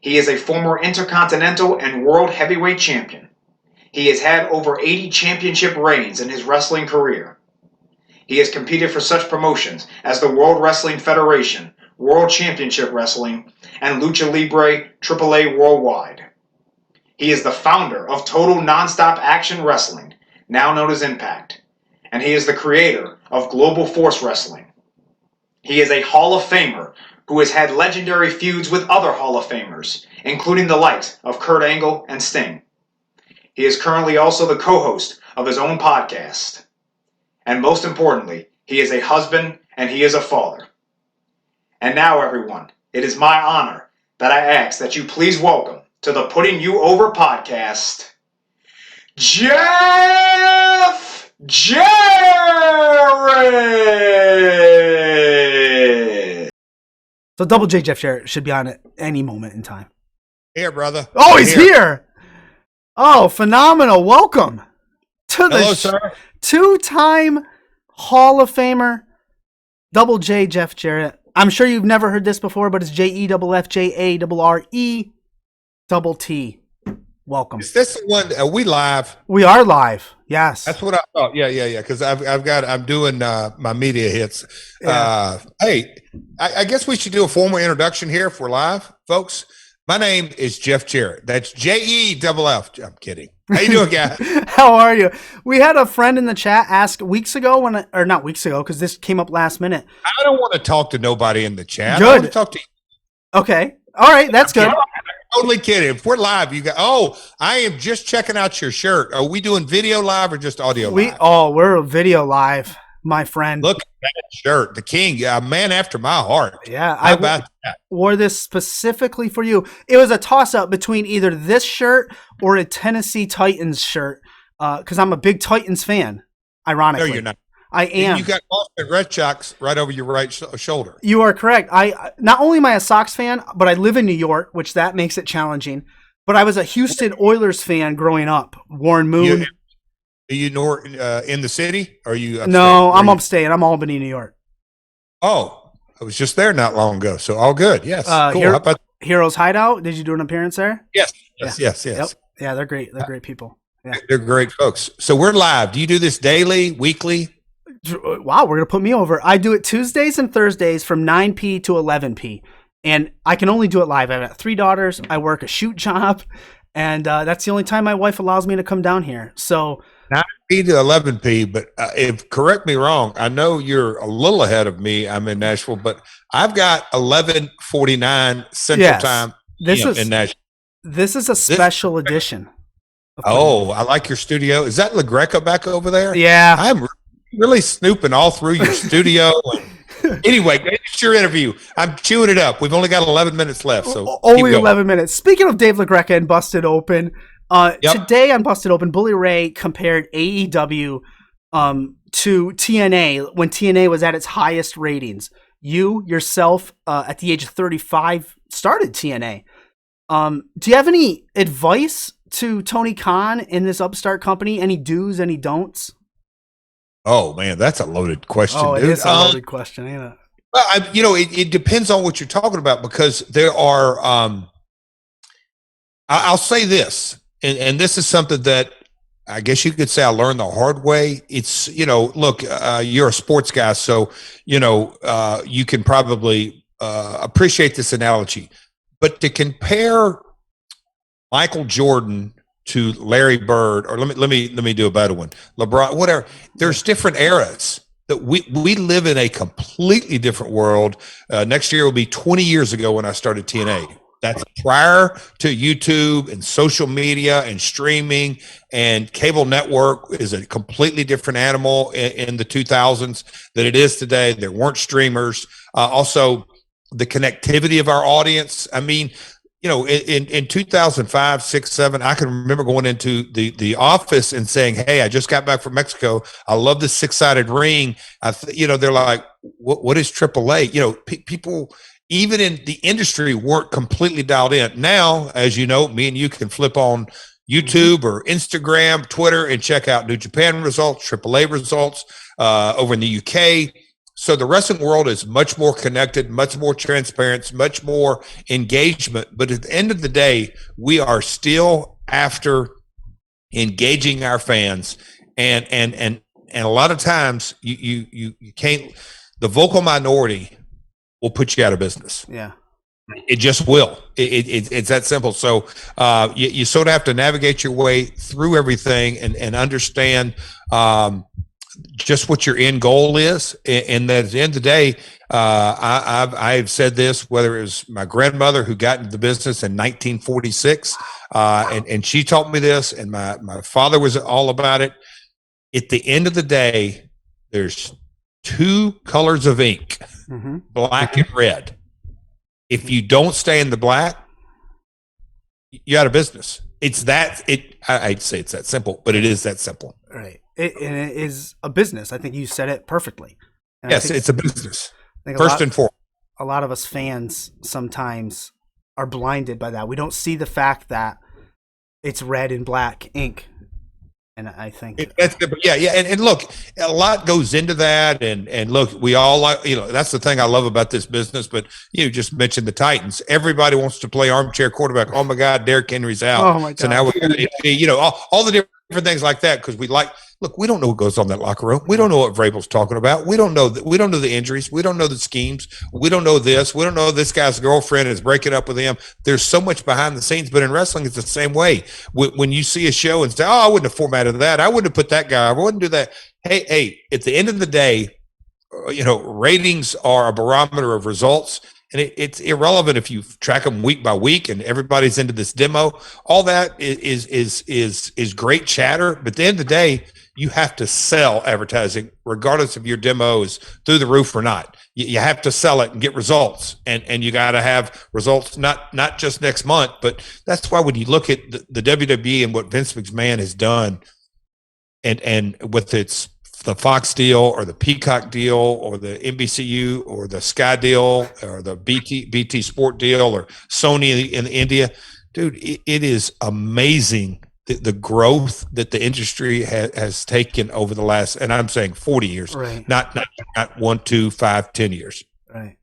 He is a former Intercontinental and World Heavyweight Champion. He has had over 80 championship reigns in his wrestling career. He has competed for such promotions as the World Wrestling Federation, World Championship Wrestling, and Lucha Libre AAA Worldwide. He is the founder of Total Nonstop Action Wrestling, now known as Impact, and he is the creator of Global Force Wrestling. He is a Hall of Famer who has had legendary feuds with other Hall of Famers, including the likes of Kurt Angle and Sting. He is currently also the co-host of his own podcast. And most importantly, he is a husband and he is a father. And now, everyone, it is my honor that I ask that you please welcome to the Putting You Over podcast, Jeff Jarrett! So Double J Jeff Jarrett should be on at any moment in time. Here, brother. Oh, he's here! Oh, phenomenal. Welcome to the Hello, sir. Two-time Hall of Famer, Double J Jeff Jarrett. I'm sure you've never heard this before, but it's JEFFJARRETT. Welcome. Is this the one? Are we live? We are live. Yes. That's what I thought. Yeah. Because I'm doing my media hits. Yeah. Hey, I guess we should do a formal introduction here if we're live, folks. My name is Jeff Jarrett. That's JEFF. I'm kidding. How you doing, guys? How are you? We had a friend in the chat ask weeks ago or not weeks ago, because this came up last minute. I don't want to talk to nobody in the chat. Good. I want to talk to you. Okay. All right. That's good. I'm totally kidding. If we're live, you go, I am just checking out your shirt. Are we doing video live or just audio live? We're video live, my friend. Look at that shirt. The king, a man after my heart. Yeah. How about that? Wore this specifically for you. It was a toss-up between either this shirt or a Tennessee Titans shirt, because I'm a big Titans fan, ironically. No, you're not. I am. You got Boston Red Sox right over your right shoulder. You are correct. I not only am I a Sox fan, but I live in New York, which that makes it challenging. But I was a Houston Oilers fan growing up. Warren Moon. Are you in the city? Or are you upstate? No, I'm upstate. I'm Albany, New York. Oh, I was just there not long ago, so all good. Yes, cool. How about Heroes Hideout? Did you do an appearance there? Yes. Yep. Yeah, they're great. They're great people. Yeah. They're great folks. So we're live. Do you do this daily, weekly? Wow, we're going to put me over. I do it Tuesdays and Thursdays from 9p to 11p. And I can only do it live. I've got 3 daughters. I work a shoot job. And that's the only time my wife allows me to come down here. So 9p to 11p. But if correct me wrong, I know you're a little ahead of me. I'm in Nashville, but I've got 11:49 Central Time in Nashville. This is a special edition. Oh, I like your studio. Is that La Greca back over there? Yeah. I'm really snooping all through your studio. Anyway, it's your interview. I'm chewing it up. We've only got 11 minutes left. So only 11 minutes. Speaking of Dave LaGreca and Busted Open, today on Busted Open, Bully Ray compared AEW to TNA when TNA was at its highest ratings. You yourself, at the age of 35, started TNA. Do you have any advice to Tony Khan in this upstart company? Any do's, any don'ts? Oh man, that's a loaded question. Oh, it dude. is a loaded question, ain't it? Well, it depends on what you're talking about, because there are. I'll say this, and this is something that I guess you could say I learned the hard way. It's look, you're a sports guy, so you can probably appreciate this analogy, but to compare Michael Jordan to Larry Bird, or let me do a better one, LeBron, whatever. There's different eras that we live in a completely different world. Next year will be 20 years ago when I started TNA. That's prior to YouTube and social media and streaming, and cable network is a completely different animal in the 2000s than it is today. There weren't streamers. Also, the connectivity of our audience. I mean, in 2005, 6, 7, I can remember going into the office and saying, "Hey, I just got back from Mexico. I love this 6-sided ring." They're like, "What is AAA?" People even in the industry weren't completely dialed in. Now, as you know, me and you can flip on YouTube or Instagram, Twitter, and check out New Japan results, AAA results over in the UK. So the wrestling world is much more connected, much more transparent, much more engagement. But at the end of the day, we are still after engaging our fans, and a lot of times you can't. The vocal minority will put you out of business. Yeah. It just will. It's that simple. So you sort of have to navigate your way through everything and understand just what your end goal is. And that at the end of the day, I've said this, whether it was my grandmother who got into the business in 1946, and she taught me this, and my father was all about it. At the end of the day, there's two colors of ink, black and red. If you don't stay in the black, you're out of business. I'd say it's that simple, but it is that simple. Right. And it is a business. I think you said it perfectly. And yes, it's a business. First and foremost. A lot of us fans sometimes are blinded by that. We don't see the fact that it's red and black ink. And I think and look, a lot goes into that, and look, we all like, that's the thing I love about this business. But you just mentioned the Titans. Everybody wants to play armchair quarterback. Oh my God, Derrick Henry's out. Oh my God. So now we, all the different things like that, because we like. Look, we don't know what goes on in that locker room. We don't know what Vrabel's talking about. We don't know we don't know the injuries. We don't know the schemes. We don't know this. We don't know this guy's girlfriend is breaking up with him. There's so much behind the scenes. But in wrestling, it's the same way. When you see a show and say, "Oh, I wouldn't have formatted that. I wouldn't have put that guy. I wouldn't do that." Hey, at the end of the day, ratings are a barometer of results. And it's irrelevant if you track them week by week and everybody's into this demo. All that is great chatter. But at the end of the day, you have to sell advertising, regardless if your demo is through the roof or not. You have to sell it and get results, and you got to have results not just next month. But that's why when you look at the WWE and what Vince McMahon has done, and with the Fox deal or the Peacock deal or the NBCU or the Sky deal or the BT Sport deal or Sony in India, dude, it is amazing the growth that the industry has taken over the last, and I'm saying 40 years, right. not 1, 2, 5, 10 years. Right.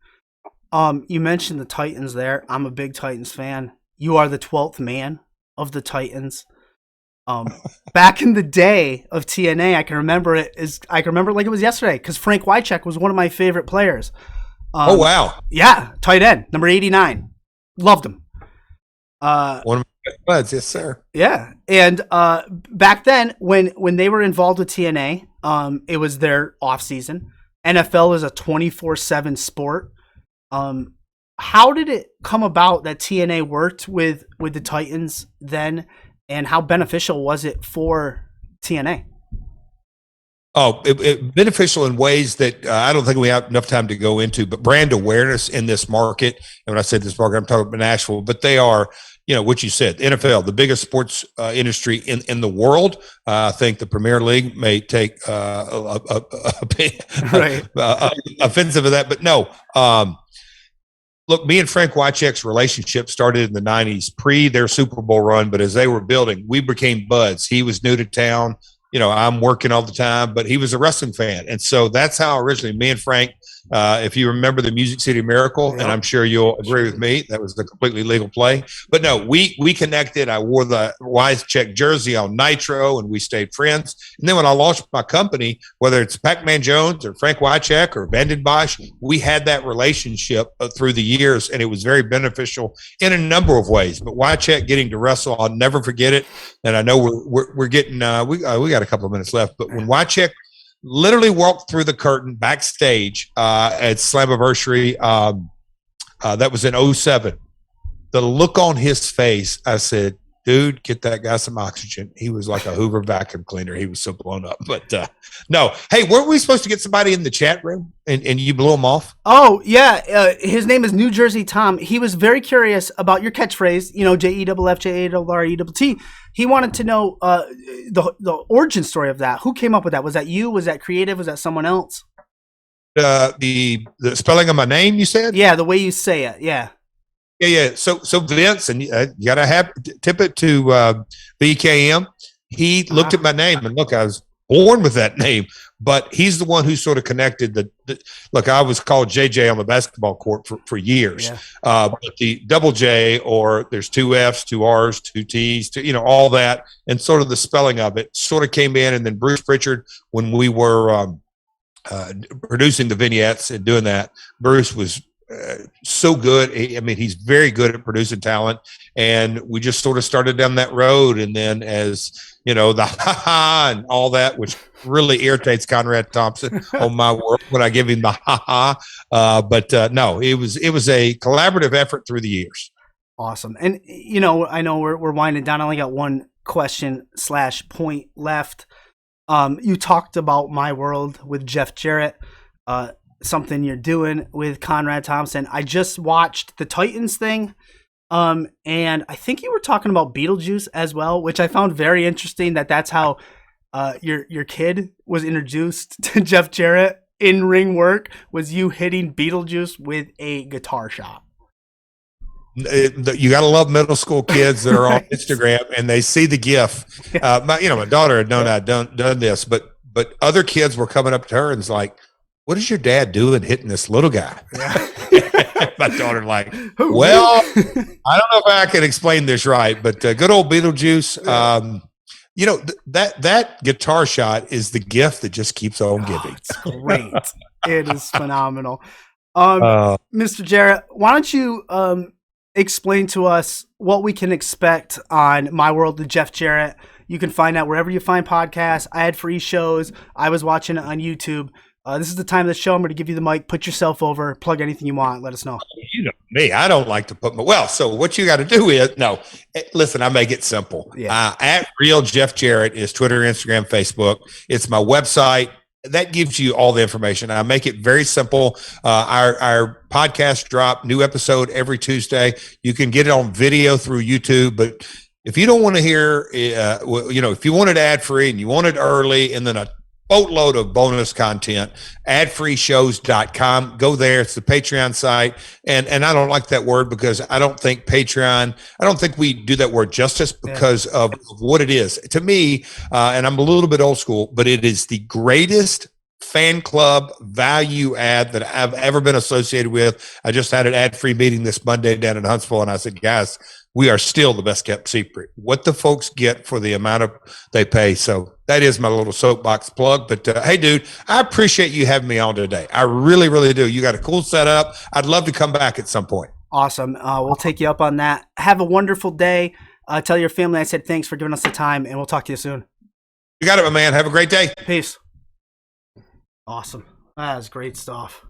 You mentioned the Titans there. I'm a big Titans fan. You are the 12th man of the Titans. Back in the day of TNA, I can remember it like it was yesterday, because Frank Wycheck was one of my favorite players. Oh wow! Yeah, tight end, number 89. Loved him. One of my buds, yes sir. Yeah, and back then when they were involved with TNA, it was their off season. NFL is a 24/7 sport. How did it come about that TNA worked with the Titans then? And how beneficial was it for TNA? Oh, it beneficial in ways that I don't think we have enough time to go into, but brand awareness in this market. And when I say this market, I'm talking about Nashville, but they are, what you said, NFL, the biggest sports industry in the world. I think the Premier League may take offensive of that, but no. Look, me and Frank Wycheck's relationship started in the 90s, pre their Super Bowl run, but as they were building, we became buds. He was new to town. I'm working all the time, but he was a wrestling fan. And so that's how originally me and Frank, if you remember the Music City Miracle, and I'm sure you'll agree with me, that was a completely legal play. But no, we connected. I wore the Wycheck jersey on Nitro, and we stayed friends. And then when I launched my company, whether it's Pac-Man Jones or Frank Wycheck or Bandit Bosch, we had that relationship through the years, and it was very beneficial in a number of ways. But Wycheck getting to wrestle, I'll never forget it. And I know we're getting we got a couple of minutes left, but when Wycheck literally walked through the curtain backstage at Slammiversary, that was in 2007. The look on his face, I said, dude, get that guy some oxygen. He was like a Hoover vacuum cleaner. He was so blown up. But no. Hey, weren't we supposed to get somebody in the chat room and you blew him off? Oh, yeah. His name is New Jersey Tom. He was very curious about your catchphrase, JEFF, JARRETT. He wanted to know the origin story of that. Who came up with that? Was that you? Was that creative? Was that someone else? The spelling of my name, you said? Yeah, the way you say it. Yeah. Yeah. So Vince, and you gotta tip it to BKM. He looked at my name, and look, I was born with that name, but he's the one who sort of connected look, I was called JJ on the basketball court for years. Yeah. But the double J, or there's 2 F's, 2 R's, 2 T's, all that, and sort of the spelling of it sort of came in. And then Bruce Pritchard, when we were producing the vignettes and doing that, Bruce was so good. He's very good at producing talent, and we just sort of started down that road. And then, as the ha-ha and all that, which really irritates Conrad Thompson on my work when I give him the ha-ha. But no, it was a collaborative effort through the years. Awesome. And, I know we're winding down. I only got one question / point left. You talked about My World with Jeff Jarrett, something you're doing with Conrad Thompson. I just watched the Titans thing. And I think you were talking about Beetlejuice as well, which I found very interesting. That's how your kid was introduced to Jeff Jarrett in ring work, was you hitting Beetlejuice with a guitar shop. You got to love middle school kids that are on Instagram and they see the GIF. My daughter had known I'd done this, but other kids were coming up to her and was like, "What is your dad doing hitting this little guy?" My daughter well, I don't know if I can explain this right, but good old Beetlejuice. That guitar shot is the gift that just keeps on giving. It's great. It is phenomenal. Mr. Jarrett, why don't you explain to us what we can expect on My World with Jeff Jarrett? You can find out wherever you find podcasts. I had free shows. I was watching it on YouTube. This is the time of the show. I'm going to give you the mic. Put yourself over. Plug anything you want. Let us know. You know me. I don't like to put so what you got to do is, listen, I make it simple. Yeah. At Real Jeff Jarrett is Twitter, Instagram, Facebook. It's my website. That gives you all the information. I make it very simple. Our podcast drop, new episode every Tuesday. You can get it on video through YouTube, but if you don't want to hear, if you want it ad free and you want it early, and then a boatload of bonus content, adfreeshows.com. Go there. It's the Patreon site. And I don't like that word because I don't think we do that word justice because of what it is. To me, and I'm a little bit old school, but it is the greatest fan club value add that I've ever been associated with. I just had an ad-free meeting this Monday down in Huntsville, and I said, guys, we are still the best kept secret. What the folks get for the amount they pay. So that is my little soapbox plug. But hey, dude, I appreciate you having me on today. I really, really do. You got a cool setup. I'd love to come back at some point. Awesome. We'll take you up on that. Have a wonderful day. Tell your family I said thanks for giving us the time, and we'll talk to you soon. You got it, my man. Have a great day. Peace. Awesome. That was great stuff.